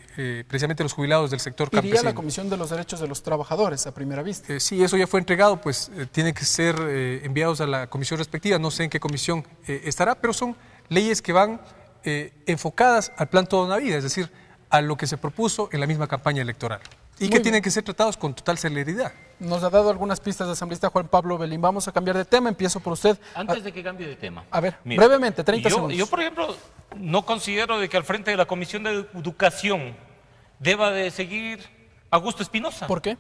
precisamente los jubilados del sector campesino. Iría a la Comisión de los Derechos de los Trabajadores a primera vista. Sí, eso ya fue entregado, pues tiene que ser enviados a la comisión respectiva, no sé en qué comisión estará, pero son leyes que van enfocadas al plan Toda una Vida, es decir, a lo que se propuso en la misma campaña electoral. Y que tienen que ser tratados con total celeridad. Nos ha dado algunas pistas de asambleísta Juan Pablo Belín. Vamos a cambiar de tema, empiezo por usted. Antes de que cambie de tema. A ver, mira, brevemente, 30 segundos. Yo, por ejemplo, no considero de que al frente de la Comisión de Educación deba de seguir Augusto Espinosa. ¿Por qué?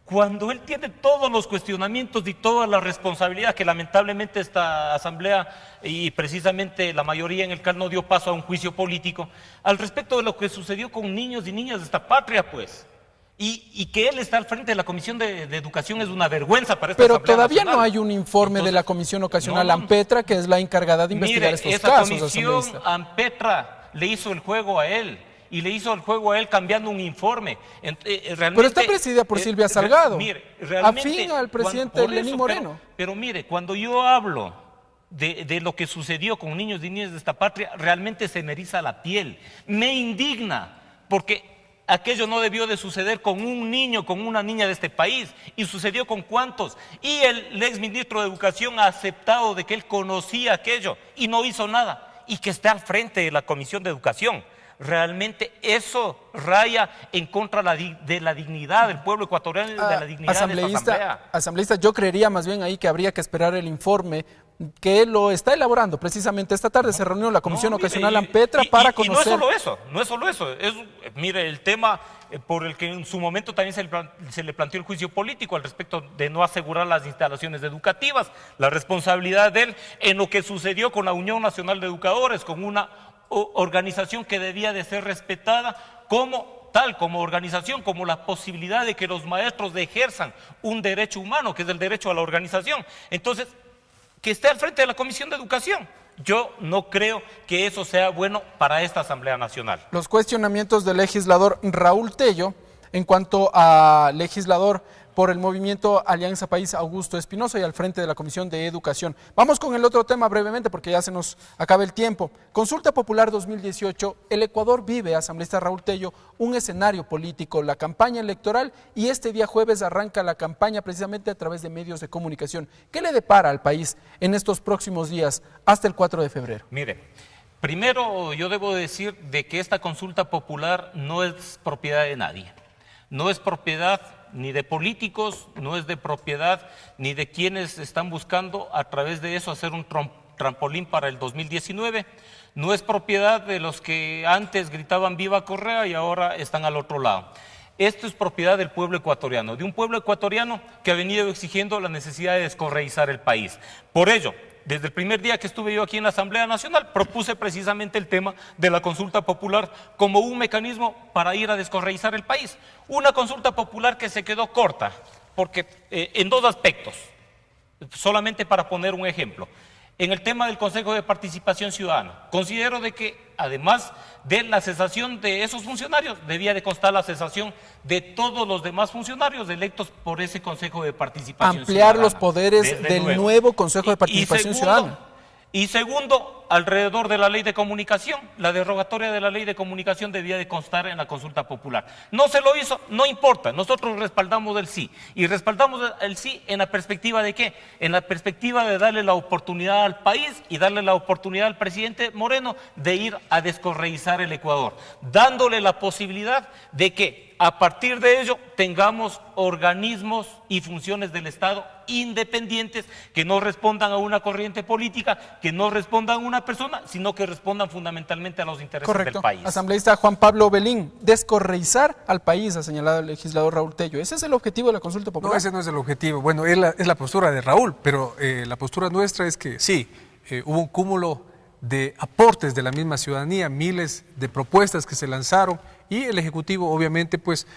Cuando él tiene todos los cuestionamientos y toda la responsabilidad que lamentablemente esta asamblea y precisamente la mayoría en el CAL no dio paso a un juicio político al respecto de lo que sucedió con niños y niñas de esta patria, pues. Y que él está al frente de la Comisión de Educación es una vergüenza para esta Pero Asamblea todavía Nacional. no hay un informe de la Comisión Ocasional AMPETRA, que es la encargada de investigar estos esa casos. comisión AMPETRA le hizo el juego a él, y le hizo el juego a él cambiando un informe. Pero está presidida por Silvia Salgado, afín al presidente Lenín Moreno. Pero mire, cuando yo hablo de lo que sucedió con niños y niñas de esta patria, realmente se me eriza la piel, me indigna, porque aquello no debió de suceder con un niño, con una niña de este país, y sucedió con cuántos. Y el exministro de Educación ha aceptado de que él conocía aquello y no hizo nada, y que esté al frente de la Comisión de Educación. Realmente eso raya en contra de la dignidad del pueblo ecuatoriano y de la dignidad de esta asamblea. Asambleísta, yo creería más bien ahí que habría que esperar el informe que lo está elaborando precisamente esta tarde. Se reunió la Comisión Ocasional AMPETRA para conocer... Y no es solo eso, mire, el tema por el que en su momento también se le planteó el juicio político al respecto de no asegurar las instalaciones educativas, la responsabilidad de él en lo que sucedió con la Unión Nacional de Educadores, con una organización que debía de ser respetada como organización, como la posibilidad de que los maestros ejerzan un derecho humano, que es el derecho a la organización. Entonces, que esté al frente de la Comisión de Educación. Yo no creo que eso sea bueno para esta Asamblea Nacional. Los cuestionamientos del legislador Raúl Tello en cuanto a legislador por el movimiento Alianza País Augusto Espinosa y al frente de la Comisión de Educación. Vamos con el otro tema brevemente porque ya se nos acaba el tiempo. Consulta Popular 2018, el Ecuador vive, asambleísta Raúl Tello, un escenario político, la campaña electoral, y este día jueves arranca la campaña precisamente a través de medios de comunicación. ¿Qué le depara al país en estos próximos días hasta el 4 de febrero? Mire, primero yo debo decir de que esta consulta popular no es propiedad de nadie, no es propiedad ni de políticos, no es de propiedad ni de quienes están buscando a través de eso hacer un trampolín para el 2019, no es propiedad de los que antes gritaban viva Correa y ahora están al otro lado. Esto es propiedad del pueblo ecuatoriano, de un pueblo ecuatoriano que ha venido exigiendo la necesidad de descorreizar el país. Por ello, desde el primer día que estuve yo aquí en la Asamblea Nacional, propuse precisamente el tema de la consulta popular como un mecanismo para ir a descorreizar el país. Una consulta popular que se quedó corta, porque en dos aspectos, solamente para poner un ejemplo. En el tema del Consejo de Participación Ciudadana, considero de que además de la cesación de esos funcionarios, debía de constar la cesación de todos los demás funcionarios electos por ese Consejo de Participación Ciudadana. Ampliar los poderes del nuevo Consejo de Participación Ciudadana. Y segundo, alrededor de la ley de comunicación, la derogatoria de la ley de comunicación debía de constar en la consulta popular. No se lo hizo, no importa, nosotros respaldamos el sí. Y respaldamos el sí en la perspectiva de ¿qué? En la perspectiva de darle la oportunidad al país y darle la oportunidad al presidente Moreno de ir a descorreizar el Ecuador, dándole la posibilidad de que a partir de ello tengamos organismos y funciones del Estado independientes que no respondan a una corriente política, que no respondan a una persona, sino que respondan fundamentalmente a los intereses del país. Asambleísta Juan Pablo Belín, descorreizar al país, ha señalado el legislador Raúl Tello. ¿Ese es el objetivo de la consulta popular? No, ese no es el objetivo. Bueno, es la postura de Raúl, pero la postura nuestra es que sí, hubo un cúmulo de aportes de la misma ciudadanía, miles de propuestas que se lanzaron y el Ejecutivo obviamente pues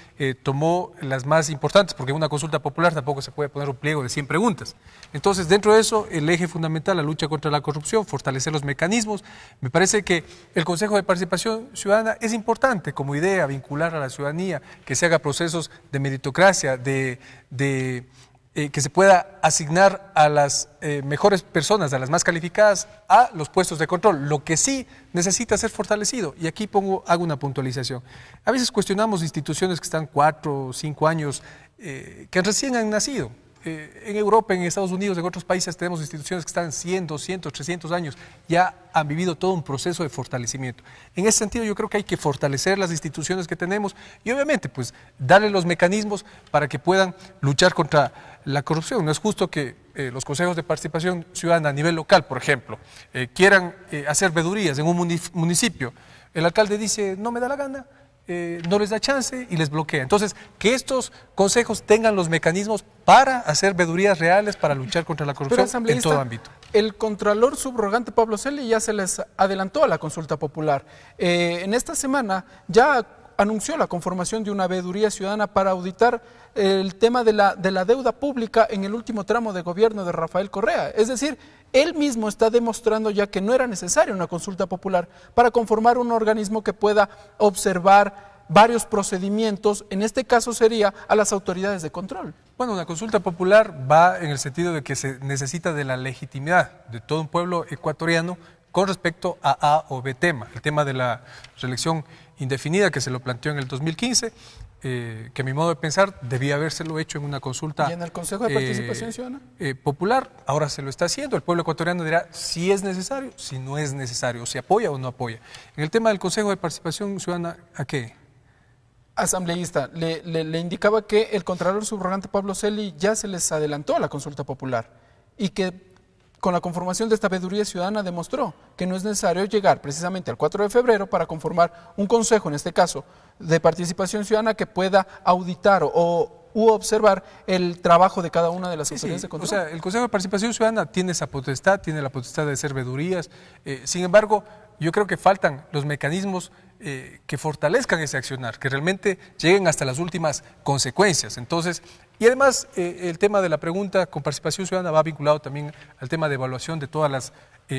tomó las más importantes, porque en una consulta popular tampoco se puede poner un pliego de 100 preguntas. Entonces, dentro de eso, el eje fundamental, la lucha contra la corrupción, fortalecer los mecanismos. Me parece que el Consejo de Participación Ciudadana es importante como idea, vincular a la ciudadanía, que se haga procesos de meritocracia, que se pueda asignar a las mejores personas, a las más calificadas, a los puestos de control. Lo que sí necesita ser fortalecido, y aquí hago una puntualización. A veces cuestionamos instituciones que están 4 o 5 años, que recién han nacido. En Europa, en Estados Unidos, en otros países tenemos instituciones que están 100, 200, 300 años, ya han vivido todo un proceso de fortalecimiento. En ese sentido yo creo que hay que fortalecer las instituciones que tenemos y obviamente pues darle los mecanismos para que puedan luchar contra la corrupción. No es justo que los consejos de participación ciudadana a nivel local, por ejemplo, quieran hacer vedurías en un municipio. El alcalde dice, no me da la gana, no les da chance y les bloquea. Entonces, que estos consejos tengan los mecanismos para hacer vedurías reales, para luchar contra la corrupción en todo ámbito. El contralor subrogante Pablo Celi ya se les adelantó a la consulta popular. En esta semana ya anunció la conformación de una veeduría ciudadana para auditar el tema de la deuda pública en el último tramo de gobierno de Rafael Correa. Es decir, él mismo está demostrando ya que no era necesaria una consulta popular para conformar un organismo que pueda observar varios procedimientos, en este caso sería a las autoridades de control. Bueno, una consulta popular va en el sentido de que se necesita de la legitimidad de todo un pueblo ecuatoriano con respecto a o B tema. El tema de la reelección indefinida que se lo planteó en el 2015, que a mi modo de pensar debía habérselo hecho en una consulta. ¿Y en el Consejo de Participación Ciudadana? Popular, ahora se lo está haciendo. El pueblo ecuatoriano dirá si es necesario, si no es necesario, si apoya o no apoya. En el tema del Consejo de Participación Ciudadana, ¿a qué? Asambleísta, le indicaba que el contralor subrogante Pablo Celi ya se les adelantó a la consulta popular y que con la conformación de esta veeduría ciudadana demostró que no es necesario llegar precisamente al 4 de febrero para conformar un consejo, en este caso, de participación ciudadana que pueda auditar u observar el trabajo de cada una de las autoridades de control. O sea, el Consejo de Participación Ciudadana tiene esa potestad, tiene la potestad de hacer veedurías. Sin embargo, yo creo que faltan los mecanismos que fortalezcan ese accionar, que realmente lleguen hasta las últimas consecuencias. Entonces, y además el tema de la pregunta con participación ciudadana va vinculado también al tema de evaluación de todas las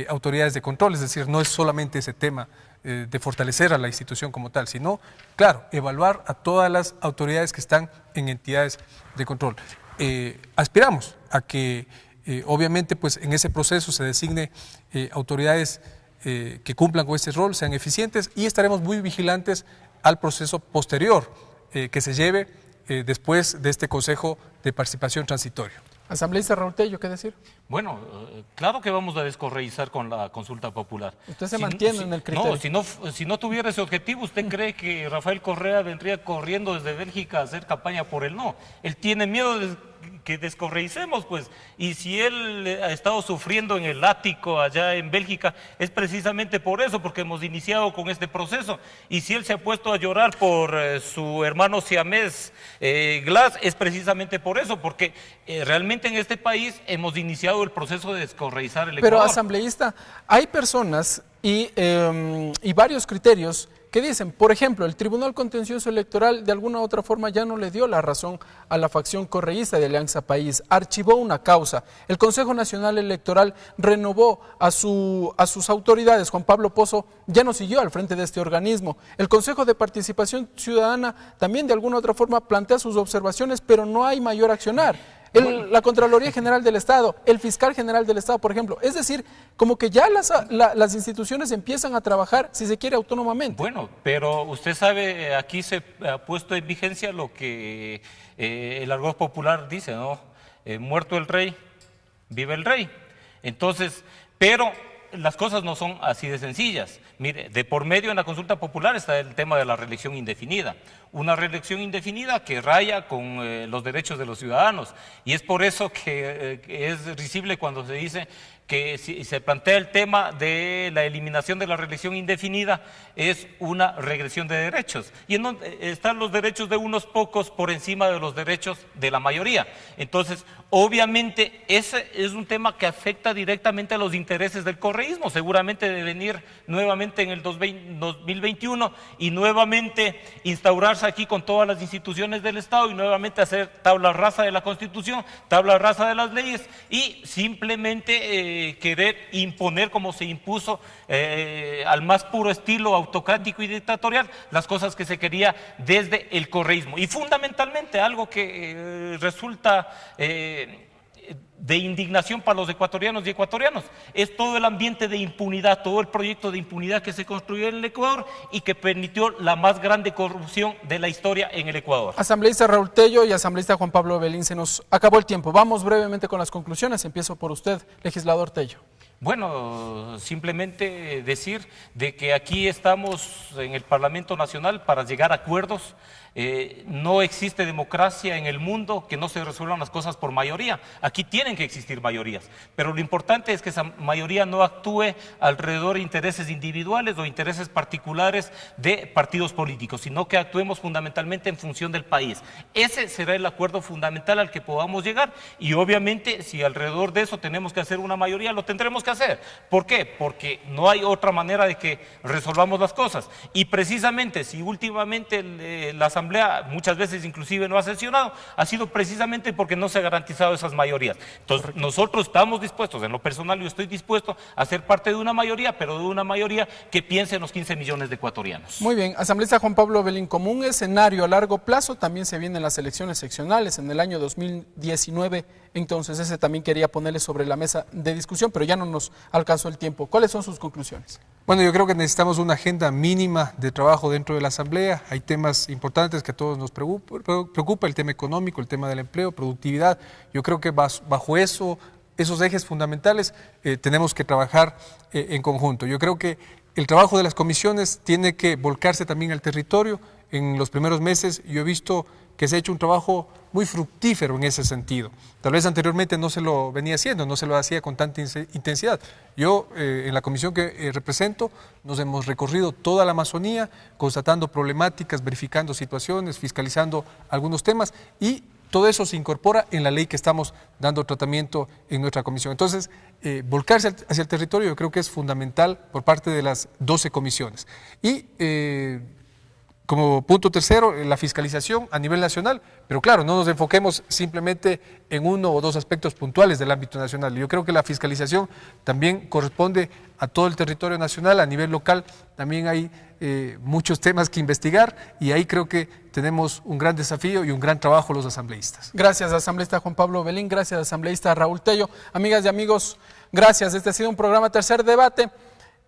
autoridades de control, es decir, no es solamente ese tema de fortalecer a la institución como tal, sino, claro, evaluar a todas las autoridades que están en entidades de control. Aspiramos a que, obviamente, pues en ese proceso se designe autoridades que cumplan con este rol, sean eficientes, y estaremos muy vigilantes al proceso posterior que se lleve después de este Consejo de Participación Transitorio. Asambleísta Raúl Tello, ¿qué decir? Bueno, claro que vamos a descorreizar con la consulta popular. ¿Usted se mantiene en el criterio? No, si no tuviera ese objetivo, ¿usted cree que Rafael Correa vendría corriendo desde Bélgica a hacer campaña por el no? Él tiene miedo de que descorreicemos, pues, y si él ha estado sufriendo en el ático allá en Bélgica, es precisamente por eso, porque hemos iniciado con este proceso, y si él se ha puesto a llorar por su hermano siamés Glass, es precisamente por eso, porque realmente en este país hemos iniciado el proceso de descorreizar el Ecuador. Pero, asambleísta, hay personas y varios criterios que dicen, por ejemplo, el Tribunal Contencioso Electoral de alguna u otra forma ya no le dio la razón a la facción correísta de Alianza País, archivó una causa, el Consejo Nacional Electoral renovó a sus autoridades, Juan Pablo Pozo ya no siguió al frente de este organismo, el Consejo de Participación Ciudadana también de alguna u otra forma plantea sus observaciones, pero no hay mayor accionar. La Contraloría General del Estado, el Fiscal General del Estado, por ejemplo. Es decir, como que ya las instituciones empiezan a trabajar, si se quiere, autónomamente. Bueno, pero usted sabe, aquí se ha puesto en vigencia lo que el argot popular dice, ¿no? Muerto el rey, vive el rey. Entonces, pero las cosas no son así de sencillas. Mire, de por medio en la consulta popular está el tema de la reelección indefinida. Una reelección indefinida que raya con los derechos de los ciudadanos. Y es por eso que es risible cuando se dice que si se plantea el tema de la eliminación de la reelección indefinida es una regresión de derechos, y en donde están los derechos de unos pocos por encima de los derechos de la mayoría. Entonces, obviamente, ese es un tema que afecta directamente a los intereses del correísmo, seguramente de venir nuevamente en el 2021 y nuevamente instaurarse aquí con todas las instituciones del Estado y nuevamente hacer tabla rasa de la Constitución, tabla rasa de las leyes y simplemente querer imponer, como se impuso al más puro estilo autocrático y dictatorial, las cosas que se quería desde el correísmo. Y fundamentalmente algo que resulta de indignación para los ecuatorianos y ecuatorianas es todo el ambiente de impunidad, todo el proyecto de impunidad que se construyó en el Ecuador y que permitió la más grande corrupción de la historia en el Ecuador. Asambleísta Raúl Tello y asambleísta Juan Pablo Belín, se nos acabó el tiempo. Vamos brevemente con las conclusiones. Empiezo por usted, legislador Tello. Bueno, simplemente decir de que aquí estamos en el Parlamento Nacional para llegar a acuerdos. No existe democracia en el mundo que no se resuelvan las cosas por mayoría. Aquí tienen que existir mayorías, pero lo importante es que esa mayoría no actúe alrededor de intereses individuales o intereses particulares de partidos políticos, sino que actuemos fundamentalmente en función del país. Ese será el acuerdo fundamental al que podamos llegar y obviamente si alrededor de eso tenemos que hacer una mayoría, lo tendremos que hacer. ¿Por qué? Porque no hay otra manera de que resolvamos las cosas y precisamente si últimamente la Asamblea muchas veces inclusive no ha sesionado, ha sido precisamente porque no se han garantizado esas mayorías. Entonces nosotros estamos dispuestos, en lo personal yo estoy dispuesto a ser parte de una mayoría, pero de una mayoría que piense en los 15 millones de ecuatorianos. Muy bien, asambleísta Juan Pablo Belín, como un escenario a largo plazo también se vienen las elecciones seccionales en el año 2019, entonces ese también quería ponerle sobre la mesa de discusión, pero ya no nos alcanzó el tiempo. ¿Cuáles son sus conclusiones? Bueno, yo creo que necesitamos una agenda mínima de trabajo dentro de la Asamblea. Hay temas importantes que a todos nos preocupa, el tema económico, el tema del empleo, productividad. Yo creo que bajo esos ejes fundamentales tenemos que trabajar en conjunto. Yo creo que el trabajo de las comisiones tiene que volcarse también al territorio. En los primeros meses yo he visto que se ha hecho un trabajo muy fructífero en ese sentido. Tal vez anteriormente no se lo venía haciendo, no se lo hacía con tanta intensidad. Yo, en la comisión que represento, nos hemos recorrido toda la Amazonía, constatando problemáticas, verificando situaciones, fiscalizando algunos temas y todo eso se incorpora en la ley que estamos dando tratamiento en nuestra comisión. Entonces, volcarse hacia el territorio yo creo que es fundamental por parte de las 12 comisiones. Y como punto tercero, la fiscalización a nivel nacional, pero claro, no nos enfoquemos simplemente en uno o dos aspectos puntuales del ámbito nacional. Yo creo que la fiscalización también corresponde a todo el territorio nacional, a nivel local también hay muchos temas que investigar y ahí creo que tenemos un gran desafío y un gran trabajo los asambleístas. Gracias, asambleísta Juan Pablo Belín, gracias, asambleísta Raúl Tello. Amigas y amigos, gracias. Este ha sido un programa Tercer Debate.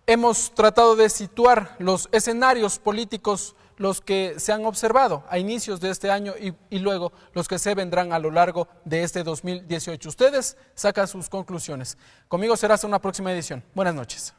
Hemos tratado de situar los escenarios políticos, los que se han observado a inicios de este año y luego los que se vendrán a lo largo de este 2018. Ustedes sacan sus conclusiones. Conmigo será hasta una próxima edición. Buenas noches.